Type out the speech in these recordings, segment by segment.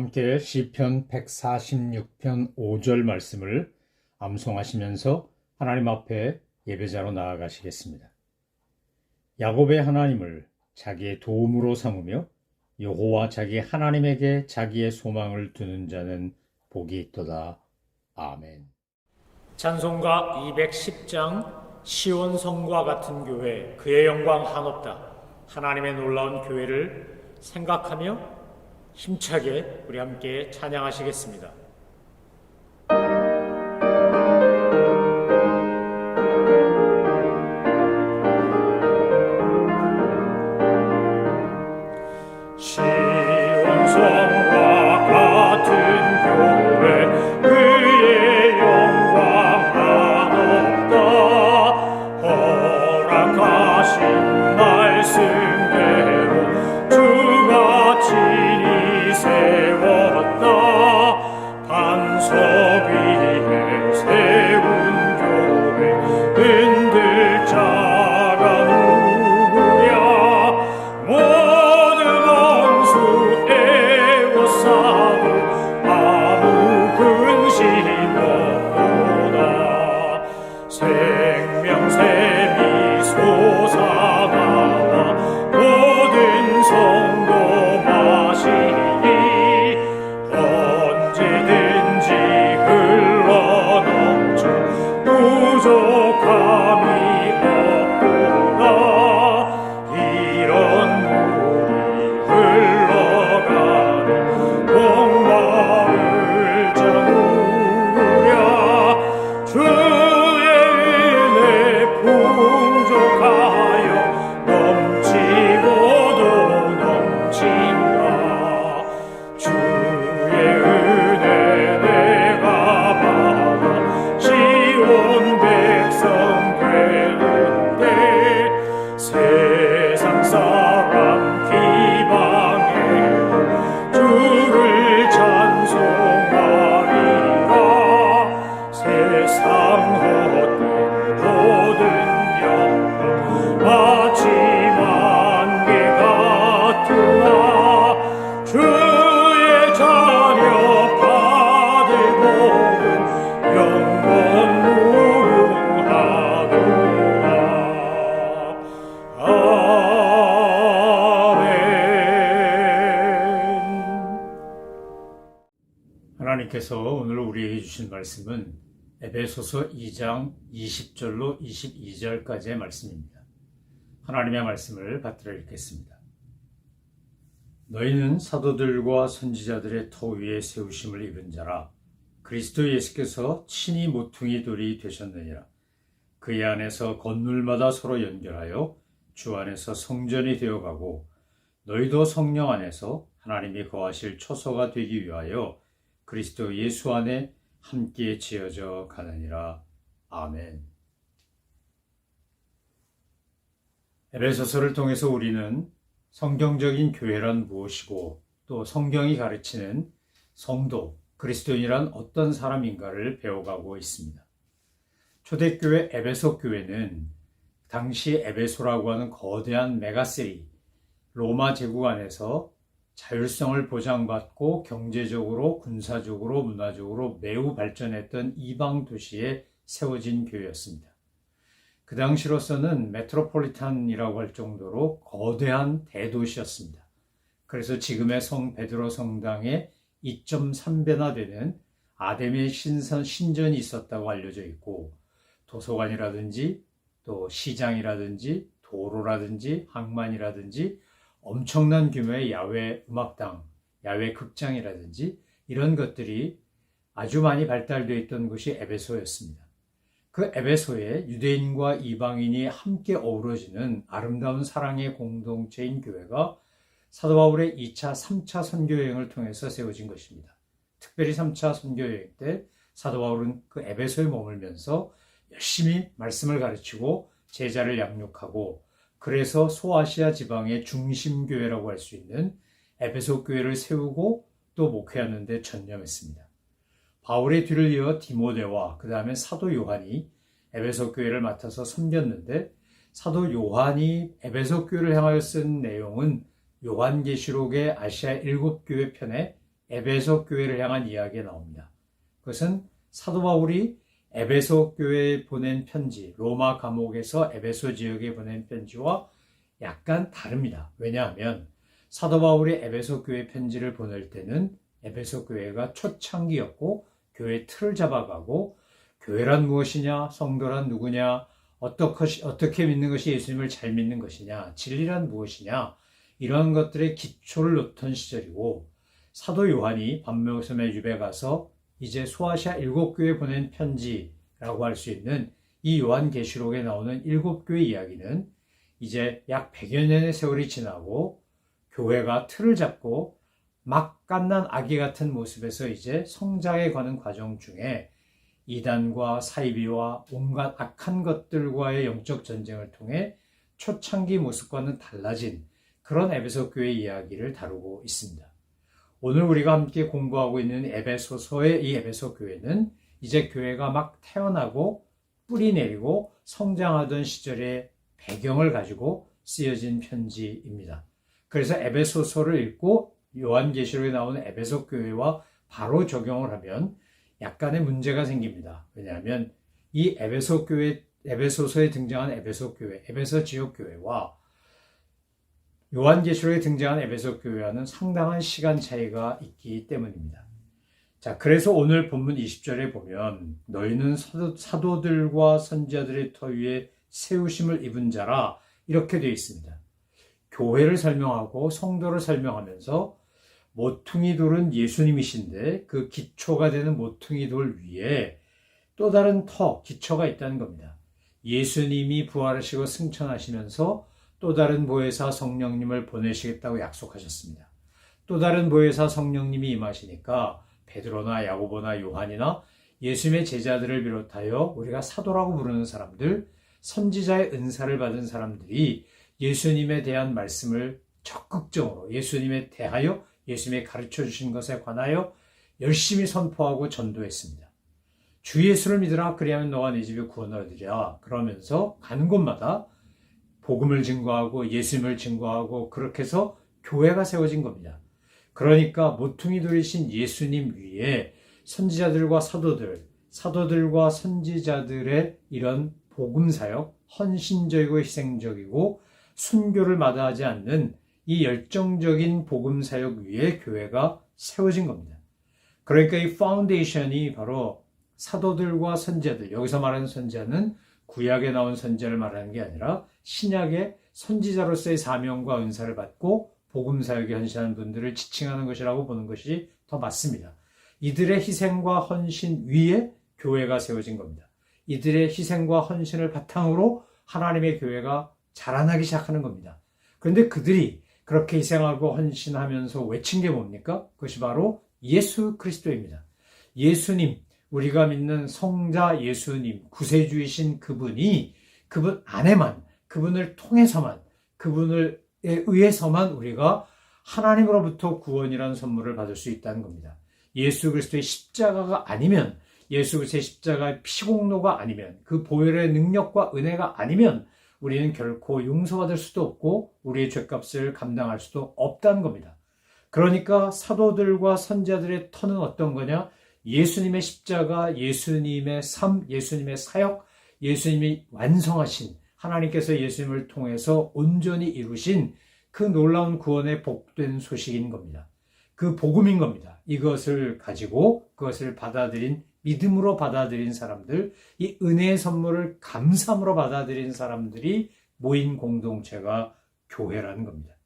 함께 시편 146편 5절 말씀을 암송하시면서 하나님 앞에 예배자로 나아가시겠습니다. 야곱의 하나님을 자기의 도움으로 삼으며 여호와 자기 하나님에게 자기의 소망을 두는 자는 복이 있도다. 아멘. 찬송가 210장 시온 성과 같은 교회 그의 영광 한없다. 하나님의 놀라운 교회를 생각하며 힘차게 우리 함께 찬양하시겠습니다. 시온 성과 같은 교회 그의 영광 한없다. 허락하신 말씀대로 주가 친히 세웠다. 반석 위에 세운 교회 흔들 자가 누구랴. 모든 원수 애워싸고 아무 근심 없도다. 생명샘이 솟아나와 모든 성도 마시니 언제든지 흘러넘쳐 부족함이 없도다. 이런 물이 흘러가니 목마를 장우랴. 주의 은혜 풍족하여 넘치고도 넘친다. 주의 은혜 내가 받아 시온 백성 되는데 세상 사람 비방해 주를 찬송하리라. 세상 헛된 모든 영광 마치 만개 같으나 주의 자녀 받을 복은 영원 무궁하도다. 아멘. 하나님께서 오늘 우리에게 주신 말씀은 에베소서 2장 20절로 22절까지의 말씀입니다. 하나님의 말씀을 받들어 읽겠습니다. 너희는 사도들과 선지자들의 터 위에 세우심을 입은 자라. 그리스도 예수께서 친히 모퉁이 돌이 되셨느니라. 그의 안에서 건물마다 서로 연결하여 주 안에서 성전이 되어가고 너희도 성령 안에서 하나님이 거하실 초소가 되기 위하여 그리스도 예수 안에 함께 지어져 가느니라. 아멘. 에베소서를 통해서 우리는 성경적인 교회란 무엇이고 또 성경이 가르치는 성도, 그리스도인이란 어떤 사람인가를 배워가고 있습니다. 초대교회 에베소 교회는 당시 에베소라고 하는 거대한 메가시리, 로마 제국 안에서 자율성을 보장받고 경제적으로, 군사적으로, 문화적으로 매우 발전했던 이방 도시에 세워진 교회였습니다. 그 당시로서는 메트로폴리탄이라고 할 정도로 거대한 대도시였습니다. 그래서 지금의 성 베드로 성당의 2.3배나 되는 아담의 신전이 있었다고 알려져 있고, 도서관이라든지 또 시장이라든지 도로라든지 항만이라든지 엄청난 규모의 야외 음악당, 야외 극장이라든지 이런 것들이 아주 많이 발달되어 있던 곳이 에베소였습니다. 그 에베소에 유대인과 이방인이 함께 어우러지는 아름다운 사랑의 공동체인 교회가 사도 바울의 2차, 3차 선교여행을 통해서 세워진 것입니다. 특별히 3차 선교여행 때 사도 바울은 그 에베소에 머물면서 열심히 말씀을 가르치고 제자를 양육하고, 그래서 소아시아 지방의 중심교회라고 할 수 있는 에베소 교회를 세우고 또 목회하는 데 전념했습니다. 바울의 뒤를 이어 디모데와 그 다음에 사도 요한이 에베소 교회를 맡아서 섬겼는데, 사도 요한이 에베소 교회를 향하여 쓴 내용은 요한계시록의 아시아 7교회 편의 에베소 교회를 향한 이야기가 나옵니다. 그것은 사도 바울이 에베소 교회에 보낸 편지, 로마 감옥에서 에베소 지역에 보낸 편지와 약간 다릅니다. 왜냐하면 사도 바울이 에베소 교회 편지를 보낼 때는 에베소 교회가 초창기였고 교회 틀을 잡아가고 교회란 무엇이냐, 성도란 누구냐, 어떻게 믿는 것이 예수님을 잘 믿는 것이냐, 진리란 무엇이냐, 이런 것들의 기초를 놓던 시절이고, 사도 요한이 반모섬의 유배 가서 이제 소아시아 7교회에 보낸 편지라고 할 수 있는 이 요한계시록에 나오는 7교회 이야기는 이제 약 100여 년의 세월이 지나고 교회가 틀을 잡고 막 갓난 아기 같은 모습에서 이제 성장해 가는 과정 중에 이단과 사이비와 온갖 악한 것들과의 영적 전쟁을 통해 초창기 모습과는 달라진 그런 에베소 교회 이야기를 다루고 있습니다. 오늘 우리가 함께 공부하고 있는 에베소서의 이 에베소 교회는 이제 교회가 막 태어나고 뿌리 내리고 성장하던 시절의 배경을 가지고 쓰여진 편지입니다. 그래서 에베소서를 읽고 요한계시록에 나오는 에베소 교회와 바로 적용을 하면 약간의 문제가 생깁니다. 왜냐하면 이 에베소 교회, 에베소서에 등장한 에베소 교회, 에베소 지역 교회와 요한계시록에 등장한 에베소 교회와는 상당한 시간 차이가 있기 때문입니다. 자, 그래서 오늘 본문 20절에 보면 너희는 사도들과 선지자들의 터 위에 세우심을 입은 자라 이렇게 되어 있습니다. 교회를 설명하고 성도를 설명하면서 모퉁이 돌은 예수님이신데 그 기초가 되는 모퉁이 돌 위에 또 다른 터, 기초가 있다는 겁니다. 예수님이 부활하시고 승천하시면서 또 다른 보혜사 성령님을 보내시겠다고 약속하셨습니다. 또 다른 보혜사 성령님이 임하시니까 베드로나 야고보나 요한이나 예수님의 제자들을 비롯하여 우리가 사도라고 부르는 사람들, 선지자의 은사를 받은 사람들이 예수님에 대한 말씀을 적극적으로 예수님에 대하여 예수님이 가르쳐 주신 것에 관하여 열심히 선포하고 전도했습니다. 주 예수를 믿으라 그리하면 너와 네 집에 구원을 얻으리라 그러면서 가는 곳마다 복음을 증거하고 예수님을 증거하고 그렇게 해서 교회가 세워진 겁니다. 그러니까 모퉁이 돌이신 예수님 위에 선지자들과 사도들과 선지자들의 이런 복음사역, 헌신적이고 희생적이고 순교를 마다하지 않는 이 열정적인 복음사역 위에 교회가 세워진 겁니다. 그러니까 이 파운데이션이 바로 사도들과 선지자들, 여기서 말하는 선지자는 구약에 나온 선지자를 말하는 게 아니라 신약의 선지자로서의 사명과 은사를 받고 복음사역에 헌신하는 분들을 지칭하는 것이라고 보는 것이 더 맞습니다. 이들의 희생과 헌신 위에 교회가 세워진 겁니다. 이들의 희생과 헌신을 바탕으로 하나님의 교회가 자라나기 시작하는 겁니다. 그런데 그들이 그렇게 희생하고 헌신하면서 외친 게 뭡니까? 그것이 바로 예수 그리스도입니다. 예수님, 우리가 믿는 성자 예수님, 구세주이신 그분이 그분 안에만, 그분을 통해서만, 그분을 의해서만 우리가 하나님으로부터 구원이라는 선물을 받을 수 있다는 겁니다. 예수 그리스도의 십자가가 아니면, 예수 그리스도의 십자가의 피공로가 아니면, 그 보혈의 능력과 은혜가 아니면 우리는 결코 용서받을 수도 없고 우리의 죄값을 감당할 수도 없다는 겁니다. 그러니까 사도들과 선지자들의 터는 어떤 거냐? 예수님의 십자가, 예수님의 삶, 예수님의 사역, 예수님이 완성하신 하나님께서 예수님을 통해서 온전히 이루신 그 놀라운 구원의 복된 소식인 겁니다. 그 복음인 겁니다. 이것을 가지고 그것을 받아들인 믿음으로 받아들인 사람들, 이 은혜의 선물을 감사함으로 받아들인 사람들이 모인 공동체가 교회라는 겁니다.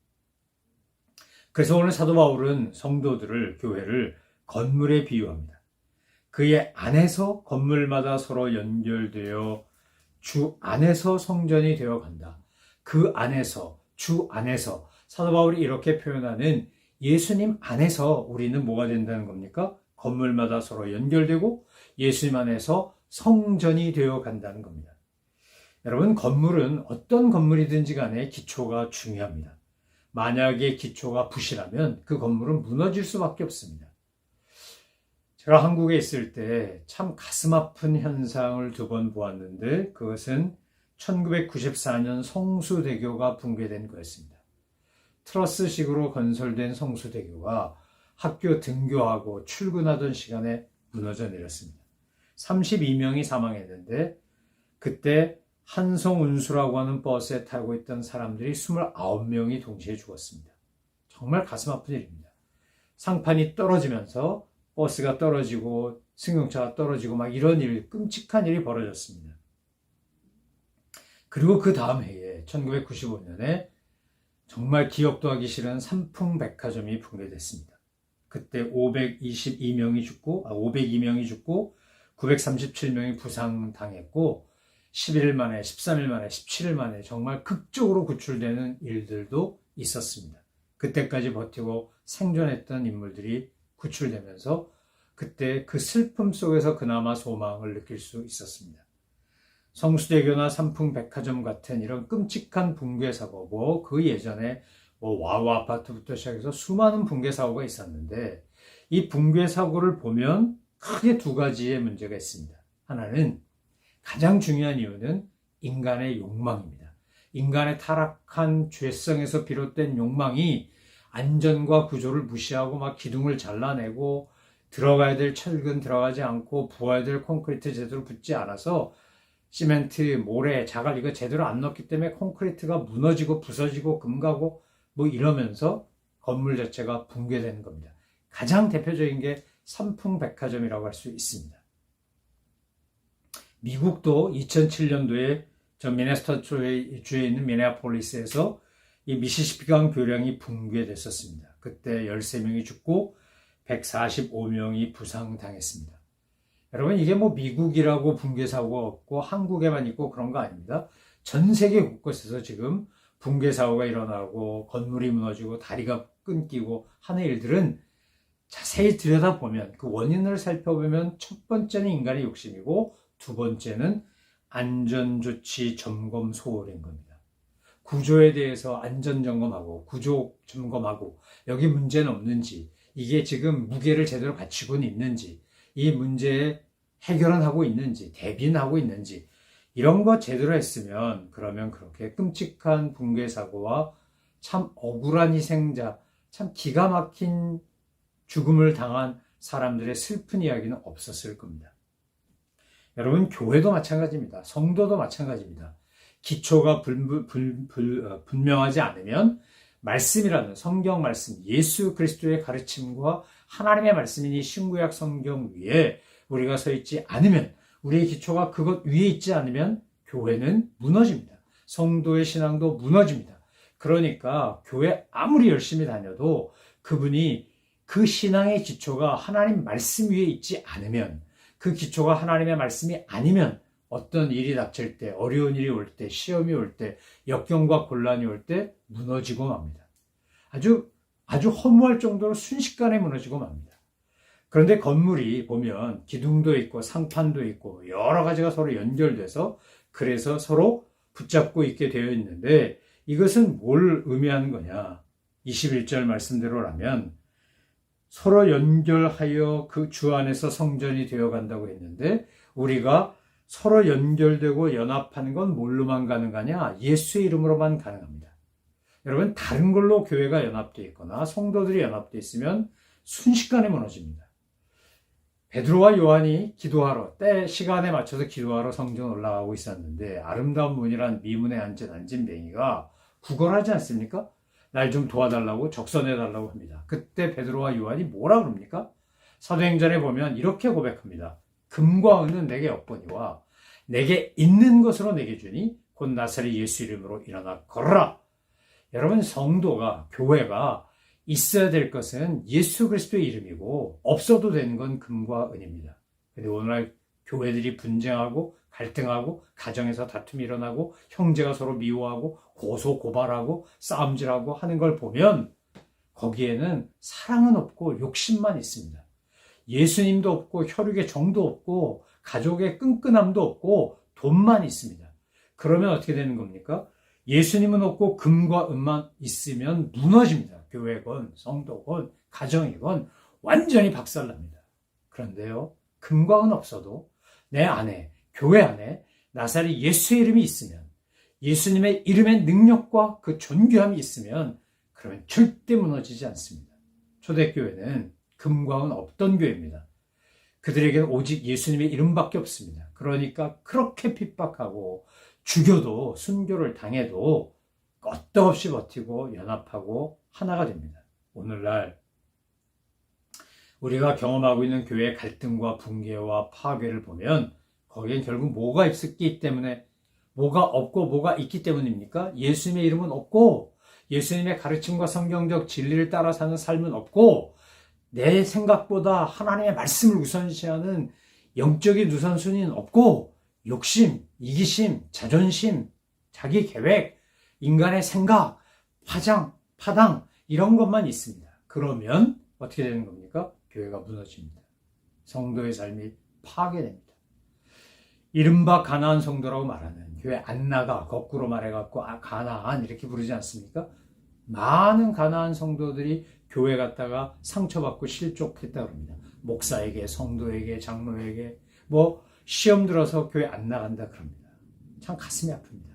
그래서 오늘 사도 바울은 성도들을, 교회를 건물에 비유합니다. 그의 안에서 건물마다 서로 연결되어 주 안에서 성전이 되어 간다. 그 안에서, 주 안에서 사도 바울이 이렇게 표현하는 예수님 안에서 우리는 뭐가 된다는 겁니까? 건물마다 서로 연결되고 예수님 안에서 성전이 되어 간다는 겁니다. 여러분, 건물은 어떤 건물이든지 간에 기초가 중요합니다. 만약에 기초가 부실하면 그 건물은 무너질 수밖에 없습니다. 제가 한국에 있을 때 참 가슴 아픈 현상을 2번 보았는데 그것은 1994년 성수대교가 붕괴된 거였습니다. 트러스식으로 건설된 성수대교가 학교 등교하고 출근하던 시간에 무너져 내렸습니다. 32명이 사망했는데 그때 한성운수라고 하는 버스에 타고 있던 사람들이 29명이 동시에 죽었습니다. 정말 가슴 아픈 일입니다. 상판이 떨어지면서 버스가 떨어지고 승용차가 떨어지고 막 이런 일, 끔찍한 일이 벌어졌습니다. 그리고 그 다음 해에 1995년에 정말 기억도 하기 싫은 삼풍백화점이 붕괴됐습니다. 그때 502명이 죽고 937명이 부상당했고 11일 만에, 13일 만에, 17일 만에 정말 극적으로 구출되는 일들도 있었습니다. 그때까지 버티고 생존했던 인물들이 구출되면서 그때 그 슬픔 속에서 그나마 소망을 느낄 수 있었습니다. 성수대교나 삼풍백화점 같은 이런 끔찍한 붕괴 사고, 그 예전에 와우 아파트부터 시작해서 수많은 붕괴 사고가 있었는데 이 붕괴 사고를 보면 크게 두 가지의 문제가 있습니다. 하나는 가장 중요한 이유는 인간의 욕망입니다. 인간의 타락한 죄성에서 비롯된 욕망이 안전과 구조를 무시하고 막 기둥을 잘라내고 들어가야 될 철근 들어가지 않고 부어야 될 콘크리트 제대로 붙지 않아서 시멘트, 모래, 자갈 이거 제대로 안 넣었기 때문에 콘크리트가 무너지고 부서지고 금가고 뭐 이러면서 건물 자체가 붕괴되는 겁니다. 가장 대표적인 게 삼풍백화점이라고 할 수 있습니다. 미국도 2007년도에 미네소타 주에 있는 미네아폴리스에서 이 미시시피강 교량이 붕괴됐었습니다. 그때 13명이 죽고 145명이 부상당했습니다. 여러분 이게 미국이라고 붕괴 사고가 없고 한국에만 있고 그런 거 아닙니다. 전 세계 곳곳에서 지금 붕괴 사고가 일어나고 건물이 무너지고 다리가 끊기고 하는 일들은 자세히 들여다보면 그 원인을 살펴보면 첫 번째는 인간의 욕심이고 두 번째는 안전조치 점검 소홀인 겁니다. 구조에 대해서 안전점검하고 구조 점검하고 여기 문제는 없는지 이게 지금 무게를 제대로 갖추고는 있는지 이 문제에 해결은 하고 있는지 대비는 하고 있는지 이런 거 제대로 했으면 그러면 그렇게 끔찍한 붕괴 사고와 참 억울한 희생자 참 기가 막힌 죽음을 당한 사람들의 슬픈 이야기는 없었을 겁니다. 여러분 교회도 마찬가지입니다. 성도도 마찬가지입니다. 기초가 분명하지 않으면 말씀이라는 성경 말씀, 예수 그리스도의 가르침과 하나님의 말씀인 이 신구약 성경 위에 우리가 서 있지 않으면 우리의 기초가 그것 위에 있지 않으면 교회는 무너집니다. 성도의 신앙도 무너집니다. 그러니까 교회 아무리 열심히 다녀도 그분이 그 신앙의 기초가 하나님 말씀 위에 있지 않으면 그 기초가 하나님의 말씀이 아니면 어떤 일이 닥칠 때, 어려운 일이 올 때, 시험이 올 때, 역경과 곤란이 올 때 무너지고 맙니다. 아주 허무할 정도로 순식간에 무너지고 맙니다. 그런데 건물이 보면 기둥도 있고 상판도 있고 여러 가지가 서로 연결돼서 그래서 서로 붙잡고 있게 되어 있는데 이것은 뭘 의미하는 거냐? 21절 말씀대로라면 서로 연결하여 그 주 안에서 성전이 되어 간다고 했는데 우리가 서로 연결되고 연합하는 건 뭘로만 가능하냐? 예수의 이름으로만 가능합니다. 여러분 다른 걸로 교회가 연합되어 있거나 성도들이 연합되어 있으면 순식간에 무너집니다. 베드로와 요한이 기도하러 시간에 맞춰서 기도하러 성전 올라가고 있었는데 아름다운 문이란 미문에 앉은 안진뱅이가 구걸하지 않습니까? 날 좀 도와달라고 적선해달라고 합니다. 그때 베드로와 요한이 뭐라 그럽니까? 사도행전에 보면 이렇게 고백합니다. 금과 은은 내게 없거니와 내게 있는 것으로 내게 주니 곧 나사렛 예수 이름으로 일어나 걸어라. 여러분 성도가 교회가 있어야 될 것은 예수 그리스도의 이름이고 없어도 되는 건 금과 은입니다. 근데 오늘날 교회들이 분쟁하고 갈등하고 가정에서 다툼이 일어나고 형제가 서로 미워하고 고소 고발하고 싸움질하고 하는 걸 보면 거기에는 사랑은 없고 욕심만 있습니다. 예수님도 없고 혈육의 정도 없고 가족의 끈끈함도 없고 돈만 있습니다. 그러면 어떻게 되는 겁니까? 예수님은 없고 금과 은만 있으면 무너집니다. 교회건 성도건 가정이건 완전히 박살납니다. 그런데요, 금과 은 없어도 내 안에 교회 안에 나사렛 예수의 이름이 있으면 예수님의 이름의 능력과 그 존귀함이 있으면 그러면 절대 무너지지 않습니다. 초대교회는 금과 은 없던 교회입니다. 그들에게는 오직 예수님의 이름밖에 없습니다. 그러니까 그렇게 핍박하고 죽여도 순교를 당해도 끄떡없이 버티고 연합하고 하나가 됩니다. 오늘날 우리가 경험하고 있는 교회의 갈등과 붕괴와 파괴를 보면 거기엔 결국 뭐가 있기 때문에, 뭐가 없고 뭐가 있기 때문입니까? 예수님의 이름은 없고 예수님의 가르침과 성경적 진리를 따라 사는 삶은 없고 내 생각보다 하나님의 말씀을 우선시하는 영적인 우선순위는 없고 욕심, 이기심, 자존심, 자기 계획, 인간의 생각, 파당 이런 것만 있습니다. 그러면 어떻게 되는 겁니까? 교회가 무너집니다. 성도의 삶이 파괴됩니다. 이른바 가나안 성도라고 말하는 교회 안나가 거꾸로 말해갖고 가나안 이렇게 부르지 않습니까? 많은 가나안 성도들이 교회 갔다가 상처받고 실족했다고 합니다. 목사에게, 성도에게, 장로에게 시험 들어서 교회 안 나간다 그럽니다. 참 가슴이 아픕니다.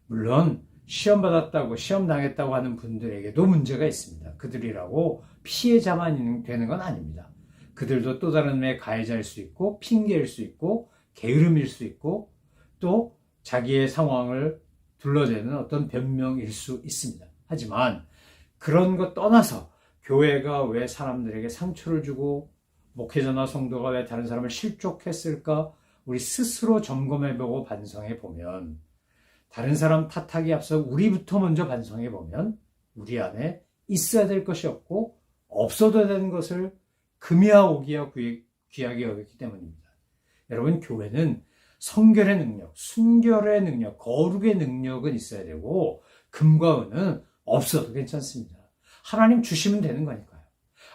물론 시험 받았다고, 시험 당했다고 하는 분들에게도 문제가 있습니다. 그들이라고 피해자만 되는 건 아닙니다. 그들도 또 다른 의미의 가해자일 수 있고 핑계일 수 있고 게으름일 수 있고 또 자기의 상황을 둘러대는 어떤 변명일 수 있습니다. 하지만 그런 것 떠나서 교회가 왜 사람들에게 상처를 주고 목회자나 성도가 왜 다른 사람을 실족했을까? 우리 스스로 점검해보고 반성해보면, 다른 사람 탓하기 앞서 우리부터 먼저 반성해보면 우리 안에 있어야 될 것이 없고 없어도 되는 것을 금이야 오기야 귀하게 여겼기 때문입니다. 여러분, 교회는 성결의 능력, 순결의 능력, 거룩의 능력은 있어야 되고 금과 은은 없어도 괜찮습니다. 하나님 주시면 되는 거니까요.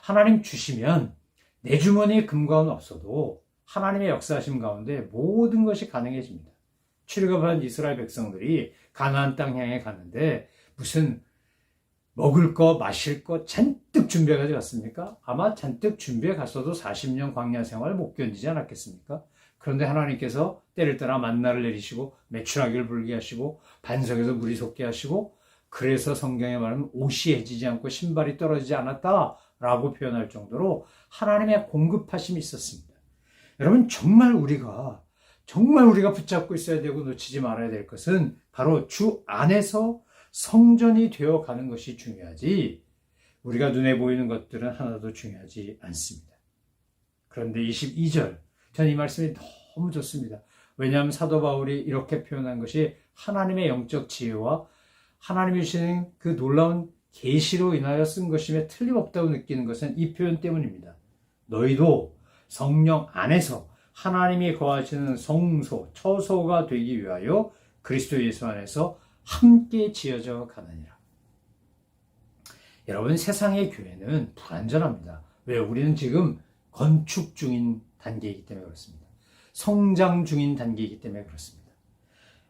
하나님 주시면 내 주머니에 금과 은 없어도 하나님의 역사하심 가운데 모든 것이 가능해집니다. 출애굽한 이스라엘 백성들이 가나안 땅 향해 갔는데 무슨 먹을 거, 마실 거 잔뜩 준비해 가지고 갔습니까? 아마 잔뜩 준비해 갔어도 40년 광야 생활 못 견디지 않았겠습니까? 그런데 하나님께서 때를 따라 만나를 내리시고 메추라기를 불게 하시고 반석에서 물이 솟게 하시고, 그래서 성경에 말하면 옷이 해지지 않고 신발이 떨어지지 않았다라고 표현할 정도로 하나님의 공급하심이 있었습니다. 여러분, 정말 우리가 붙잡고 있어야 되고 놓치지 말아야 될 것은 바로 주 안에서 성전이 되어가는 것이 중요하지, 우리가 눈에 보이는 것들은 하나도 중요하지 않습니다. 그런데 22절, 전 이 말씀이 너무 좋습니다. 왜냐하면 사도 바울이 이렇게 표현한 것이 하나님의 영적 지혜와 하나님이 주시는 그 놀라운 계시로 인하여 쓴 것임에 틀림없다고 느끼는 것은 이 표현 때문입니다. 너희도 성령 안에서 하나님이 거하시는 성소, 처소가 되기 위하여 그리스도 예수 안에서 함께 지어져 가느니라. 여러분, 세상의 교회는 불완전합니다. 왜? 우리는 지금 건축 중인 단계이기 때문에 그렇습니다. 성장 중인 단계이기 때문에 그렇습니다.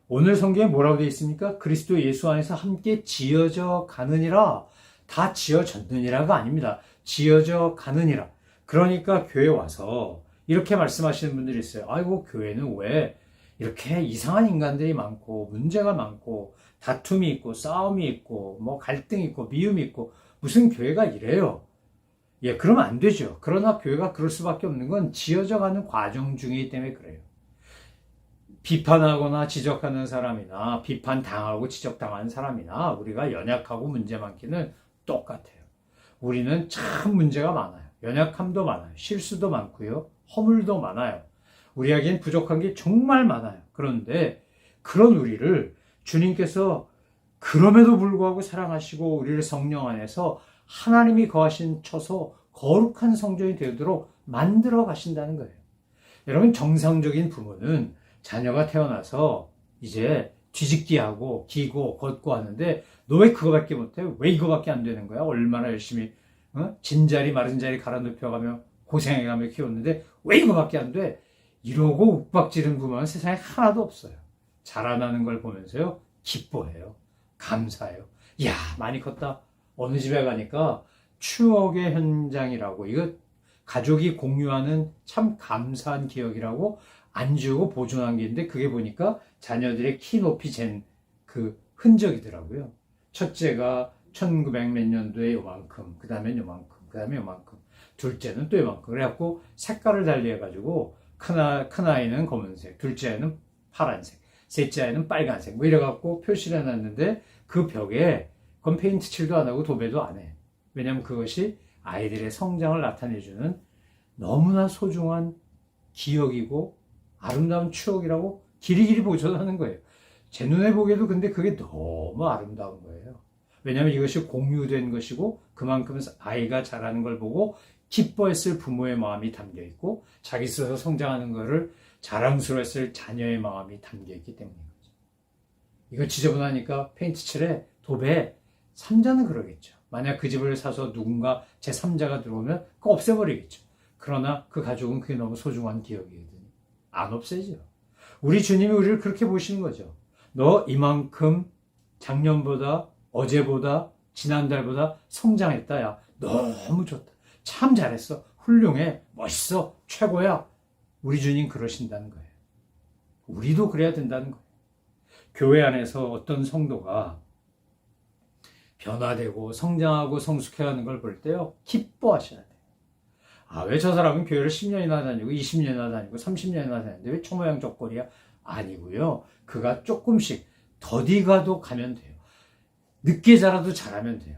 오늘 성경에 뭐라고 되어 있습니까? 그리스도 예수 안에서 함께 지어져 가느니라. 다 지어졌느니라가 아닙니다. 지어져 가느니라. 그러니까 교회 와서 이렇게 말씀하시는 분들이 있어요. 아이고, 교회는 왜 이렇게 이상한 인간들이 많고 문제가 많고 다툼이 있고 싸움이 있고 갈등이 있고 미움이 있고 무슨 교회가 이래요? 예, 그러면 안 되죠. 그러나 교회가 그럴 수밖에 없는 건 지어져 가는 과정 중이기 때문에 그래요. 비판하거나 지적하는 사람이나 비판당하고 지적당하는 사람이나 우리가 연약하고 문제 많기는 똑같아요. 우리는 참 문제가 많아요. 연약함도 많아요. 실수도 많고요. 허물도 많아요. 우리에겐 부족한 게 정말 많아요. 그런데 그런 우리를 주님께서 그럼에도 불구하고 사랑하시고 우리를 성령 안에서 하나님이 거하신 처소, 거룩한 성전이 되도록 만들어 가신다는 거예요. 여러분, 정상적인 부모는 자녀가 태어나서 이제 뒤집기하고 기고 걷고 하는데 너 왜 그거밖에 못해? 왜 이거밖에 안 되는 거야? 얼마나 열심히 진자리 마른 자리 갈아 눕혀가며 고생해가며 키웠는데 왜 이거밖에 안 돼? 이러고 욱박지른 부모는 세상에 하나도 없어요. 자라나는 걸 보면서요, 기뻐해요. 감사해요. 이야, 많이 컸다. 어느 집에 가니까 추억의 현장이라고, 이거 가족이 공유하는 참 감사한 기억이라고 안 지우고 보존한 게 있는데, 그게 보니까 자녀들의 키 높이 잰 그 흔적이더라고요. 첫째가 1900 몇 년도에 요만큼, 그 다음엔 요만큼. 그 다음에 요만큼, 둘째는 또 요만큼. 그래갖고 색깔을 달리 해가지고 큰 아이는 검은색, 둘째 아이는 파란색, 셋째 아이는 빨간색 뭐 이래갖고 표시를 해놨는데 그 벽에 그건 페인트 칠도 안 하고 도배도 안 해. 왜냐면 그것이 아이들의 성장을 나타내주는 너무나 소중한 기억이고 아름다운 추억이라고 길이길이 보존하는 거예요. 제 눈에 보기에도 근데 그게 너무 아름다운 거예요. 왜냐하면 이것이 공유된 것이고 그만큼 아이가 자라는 걸 보고 기뻐했을 부모의 마음이 담겨 있고 자기 스스로 성장하는 것을 자랑스러웠을 자녀의 마음이 담겨 있기 때문인 거죠. 이거 지저분하니까 페인트 칠해 도배. 삼자는 그러겠죠. 만약 그 집을 사서 누군가 제3자가 들어오면 그거 없애버리겠죠. 그러나 그 가족은 그게 너무 소중한 기억이거든요. 안 없애죠. 우리 주님이 우리를 그렇게 보시는 거죠. 너 이만큼 작년보다 어제보다 지난달보다 성장했다. 야 너무 좋다. 참 잘했어. 훌륭해. 멋있어. 최고야. 우리 주님 그러신다는 거예요. 우리도 그래야 된다는 거예요. 교회 안에서 어떤 성도가 변화되고 성장하고 성숙해가는 걸 볼 때요. 기뻐하셔야 돼요. 아, 왜 저 사람은 교회를 10년이나 다니고 20년이나 다니고 30년이나 다니는데 왜 초모양 족골이야? 아니고요. 그가 조금씩 더디가도 가면 돼요. 늦게 자라도 잘하면 돼요.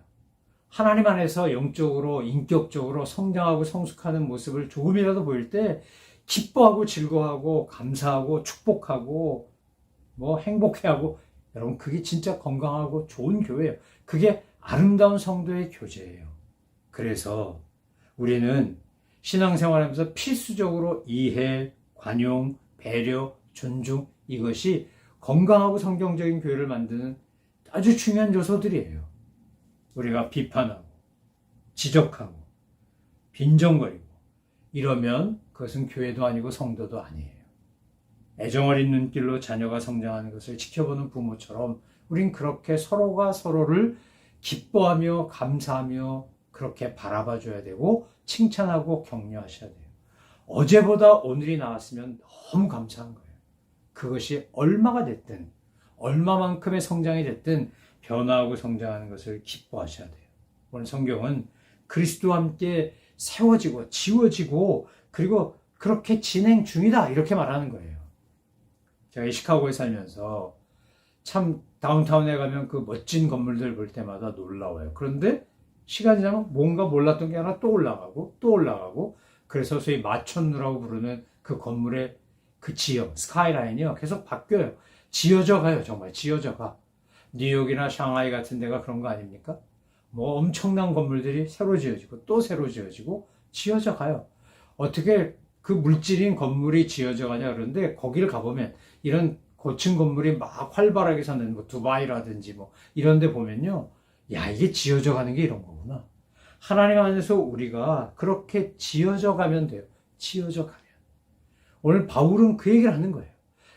하나님 안에서 영적으로 인격적으로 성장하고 성숙하는 모습을 조금이라도 보일 때 기뻐하고 즐거워하고 감사하고 축복하고 뭐 행복해하고 여러분 그게 진짜 건강하고 좋은 교회예요. 그게 아름다운 성도의 교제예요. 그래서 우리는 신앙생활하면서 필수적으로 이해, 관용, 배려, 존중 이것이 건강하고 성경적인 교회를 만드는 아주 중요한 요소들이에요. 우리가 비판하고 지적하고 빈정거리고 이러면 그것은 교회도 아니고 성도도 아니에요. 애정어린 눈길로 자녀가 성장하는 것을 지켜보는 부모처럼 우린 그렇게 서로가 서로를 기뻐하며 감사하며 그렇게 바라봐줘야 되고 칭찬하고 격려하셔야 돼요. 어제보다 오늘이 나았으면 너무 감사한 거예요. 그것이 얼마가 됐든 얼마만큼의 성장이 됐든 변화하고 성장하는 것을 기뻐하셔야 돼요. 오늘 성경은 그리스도와 함께 세워지고 지워지고 그리고 그렇게 진행 중이다 이렇게 말하는 거예요. 제가 시카고에 살면서 참 다운타운에 가면 그 멋진 건물들 볼 때마다 놀라워요. 그런데 시간이 지나면 뭔가 몰랐던 게 하나 또 올라가고 또 올라가고 그래서 소위 마천루라고 부르는 그 건물의 그 지형, 스카이라인이요. 계속 바뀌어요. 지어져 가요. 정말 지어져 가. 뉴욕이나 샹하이 같은 데가 그런 거 아닙니까? 뭐 엄청난 건물들이 새로 지어지고 또 새로 지어지고 지어져 가요. 어떻게 그 물질인 건물이 지어져 가냐 그러는데 거기를 가보면 이런 고층 건물이 막 활발하게 사는 뭐 두바이라든지 뭐 이런 데 보면요. 야, 이게 지어져 가는 게 이런 거구나. 하나님 안에서 우리가 그렇게 지어져 가면 돼요. 지어져 가면. 오늘 바울은 그 얘기를 하는 거예요.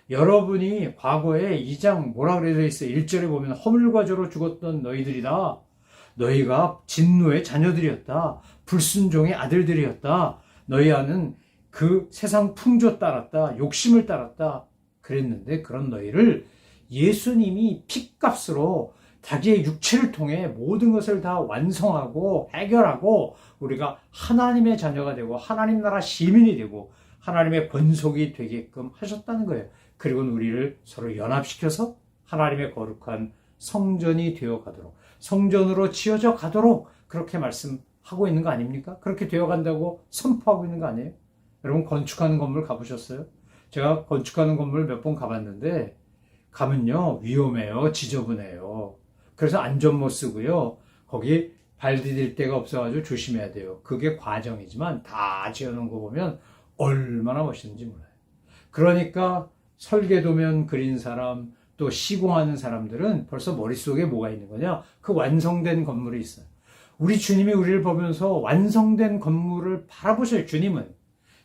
여러분이 과거에 2장 뭐라 그래져 있어요? 1절에 보면 허물과 죄로 죽었던 너희들이다. 너희가 진노의 자녀들이었다. 불순종의 아들들이었다. 너희 안은 그 세상 풍조 따랐다. 욕심을 따랐다. 그랬는데 그런 너희를 예수님이 핏값으로 자기의 육체를 통해 모든 것을 다 완성하고 해결하고 우리가 하나님의 자녀가 되고 하나님 나라 시민이 되고 하나님의 권속이 되게끔 하셨다는 거예요. 그리고 우리를 서로 연합시켜서 하나님의 거룩한 성전이 되어 가도록 성전으로 지어져 가도록 그렇게 말씀하고 있는 거 아닙니까? 그렇게 되어 간다고 선포하고 있는 거 아니에요? 여러분 건축하는 건물 가보셨어요? 제가 건축하는 건물 몇 번 가봤는데 가면요 위험해요. 지저분해요. 그래서 안전 못 쓰고요. 거기 발 디딜 데가 없어가지고 조심해야 돼요. 그게 과정이지만 다 지어놓은 거 보면 얼마나 멋있는지 몰라요. 그러니까 설계도면 그린 사람 또 시공하는 사람들은 벌써 머릿속에 뭐가 있는 거냐? 그 완성된 건물이 있어요. 우리 주님이 우리를 보면서 완성된 건물을 바라보셔요. 주님은.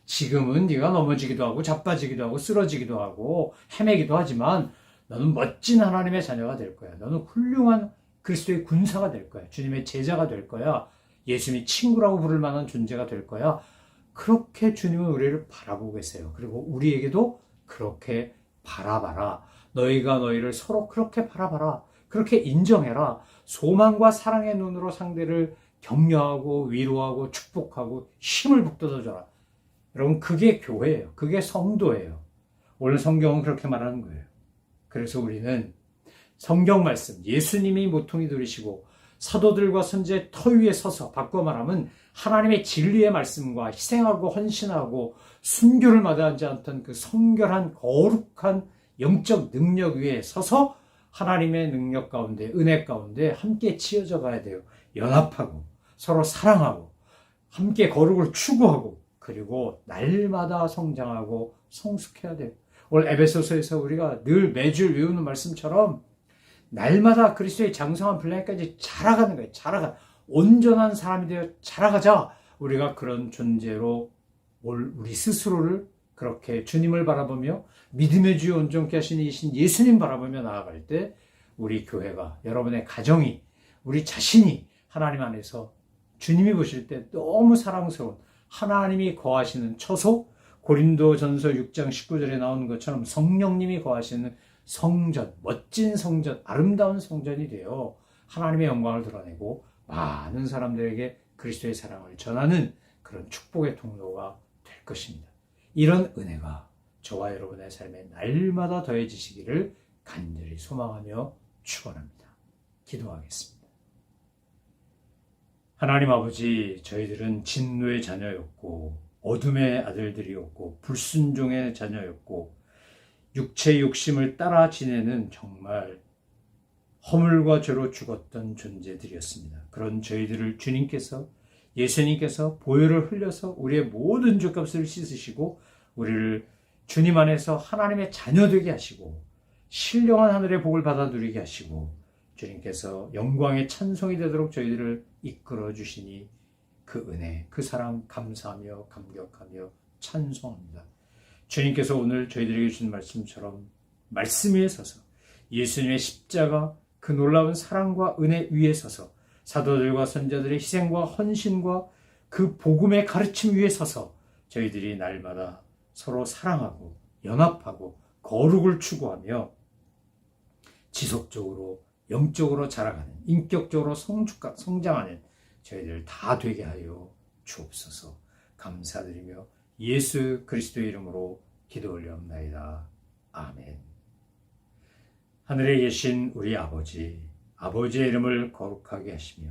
지금은 네가 넘어지기도 하고 자빠지기도 하고 쓰러지기도 하고 헤매기도 하지만 너는 멋진 하나님의 자녀가 될 거야. 너는 훌륭한 그리스도의 군사가 될 거야. 주님의 제자가 될 거야. 예수님이 친구라고 부를 만한 존재가 될 거야. 그렇게 주님은 우리를 바라보고 계세요. 그리고 우리에게도 그렇게 바라봐라. 너희가 너희를 서로 그렇게 바라봐라. 그렇게 인정해라. 소망과 사랑의 눈으로 상대를 격려하고 위로하고 축복하고 힘을 북돋아줘라. 여러분, 그게 교회예요. 그게 성도예요. 오늘 성경은 그렇게 말하는 거예요. 그래서 우리는 성경 말씀, 예수님이 모퉁이 들이시고 사도들과 선지의 터 위에 서서, 바꿔 말하면 하나님의 진리의 말씀과 희생하고 헌신하고 순교를 마다하지 않던 그 성결한 거룩한 영적 능력 위에 서서 하나님의 능력 가운데, 은혜 가운데 함께 치어져 가야 돼요. 연합하고 서로 사랑하고 함께 거룩을 추구하고, 그리고 날마다 성장하고 성숙해야 돼요. 오늘 에베소서에서 우리가 늘 매주 외우는 말씀처럼 날마다 그리스도의 장성한 분량까지 자라가는 거예요. 온전한 사람이 되어 자라가자. 우리가 그런 존재로 우리 스스로를 그렇게 주님을 바라보며 믿음의 주여 온전케 하신 이신 예수님 바라보며 나아갈 때 우리 교회가, 여러분의 가정이, 우리 자신이 하나님 안에서 주님이 보실 때 너무 사랑스러운 하나님이 거하시는 처소, 고린도전서 6장 19절에 나오는 것처럼 성령님이 거하시는 성전, 멋진 성전, 아름다운 성전이 되어 하나님의 영광을 드러내고 많은 사람들에게 그리스도의 사랑을 전하는 그런 축복의 통로가 될 것입니다. 이런 은혜가 저와 여러분의 삶에 날마다 더해지시기를 간절히 소망하며 축원합니다. 기도하겠습니다. 하나님 아버지, 저희들은 진노의 자녀였고 어둠의 아들들이었고 불순종의 자녀였고 육체의 욕심을 따라 지내는 정말 허물과 죄로 죽었던 존재들이었습니다. 그런 저희들을 주님께서, 예수님께서 보혈을 흘려서 우리의 모든 죄값을 씻으시고 우리를 주님 안에서 하나님의 자녀 되게 하시고 신령한 하늘의 복을 받아 누리게 하시고 주님께서 영광의 찬송이 되도록 저희들을 이끌어 주시니 그 은혜, 그 사랑 감사하며 감격하며 찬송합니다. 주님께서 오늘 저희들에게 주신 말씀처럼 말씀 위에 서서 예수님의 십자가, 그 놀라운 사랑과 은혜 위에 서서 사도들과 선자들의 희생과 헌신과 그 복음의 가르침 위에 서서 저희들이 날마다 서로 사랑하고 연합하고 거룩을 추구하며 지속적으로 영적으로 자라가는, 인격적으로 성장하는 저희들 다 되게 하여 주옵소서. 감사드리며 예수 그리스도의 이름으로 기도 올려옵나이다. 아멘. 하늘에 계신 우리 아버지, 아버지의 이름을 거룩하게 하시며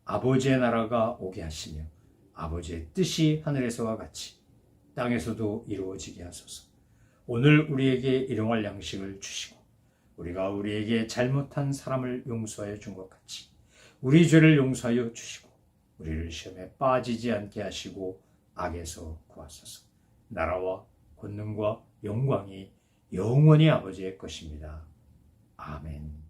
아버지의 나라가 오게 하시며 아버지의 뜻이 하늘에서와 같이 땅에서도 이루어지게 하소서. 오늘 우리에게 일용할 양식을 주시고 우리가 우리에게 잘못한 사람을 용서하여 준 것 같이 우리 죄를 용서하여 주시고 우리를 시험에 빠지지 않게 하시고 악에서 구하소서. 나라와 권능과 영광이 영원히 아버지의 것입니다. 아멘.